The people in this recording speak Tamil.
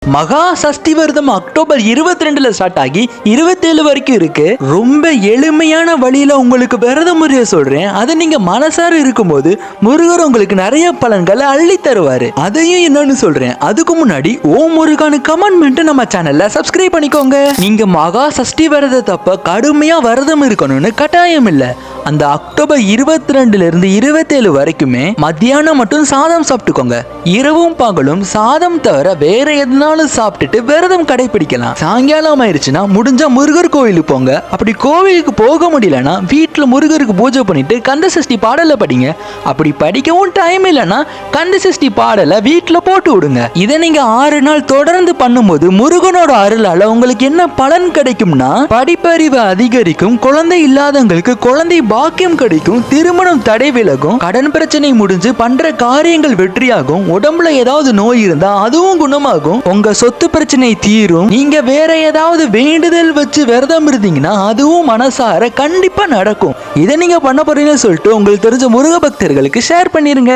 மகா சஷ்டி விரதம் அக்டோபர் 22 ஸ்டார்ட் ஆகி 27 வரைக்கும் இருக்கு. ரொம்ப எளிமையான வழியில உங்களுக்கு விரத முறையை சொல்றேன். அதை நீங்க மனசார இருக்கும்போது முருகர் உங்களுக்கு நிறைய பலன்களை அள்ளி தருவாரு. அதையும் என்னன்னு சொல்றேன். அதுக்கு முன்னாடி ஓம் முருகானு கமெண்ட் நம்ம சேனல்ல சப்ஸ்கிரைப் பண்ணிக்கோங்க. நீங்க மகா சஷ்டி விரதத்தப்ப கடுமையா விரதம் இருக்கணும்னு கட்டாயம் இல்ல. அந்த அக்டோபர் 22 இருந்து 27 வரைக்குமே மத்தியானம் மட்டும் சாதம் சாப்பிட்டுக்கோங்க. இரவும் பகலும் சாதம் தவிர வேற எதுனாலும் சாப்பிட்டுட்டு விரதம் கடைபிடிக்கலாம். சாயங்காலம் ஆயிடுச்சுன்னா முடிஞ்சா முருகர் கோவிலுக்கு போங்க. அப்படி கோவிலுக்கு போக முடியலன்னா வீட்டுல முருகருக்கு பூஜை பண்ணிட்டு கந்த சஷ்டி பாடலை படிங்க. அப்படி படிக்கவும் டைம் இல்லைன்னா கந்த சஷ்டி பாடலை வீட்டுல போட்டு விடுங்க. இதை நீங்க 6 நாள் தொடர்ந்து பண்ணும்போது முருகனோட அருளால உங்களுக்கு என்ன பலன் கிடைக்கும்னா, படிப்பறிவு அதிகரிக்கும், குழந்தை இல்லாதவங்களுக்கு குழந்தை பாக்கியம் கிடைக்கும், திருமணம் தடை விலகும், கடன் பிரச்சனை முடிஞ்சு பண்ற காரியங்கள் வெற்றியாகும், உடம்புல ஏதாவது நோய் இருந்தா அதுவும் குணமாகும், உங்க சொத்து பிரச்சனை தீரும். நீங்க வேற ஏதாவது வேண்டுதல் வச்சு விரதம் இருந்தீங்கன்னா அதுவும் மனசார கண்டிப்பா நடக்கும். இதை நீங்க பண்ண போறீங்கன்னு சொல்லிட்டு உங்களுக்கு தெரிஞ்ச முருக பக்தர்களுக்கு ஷேர் பண்ணிருங்க.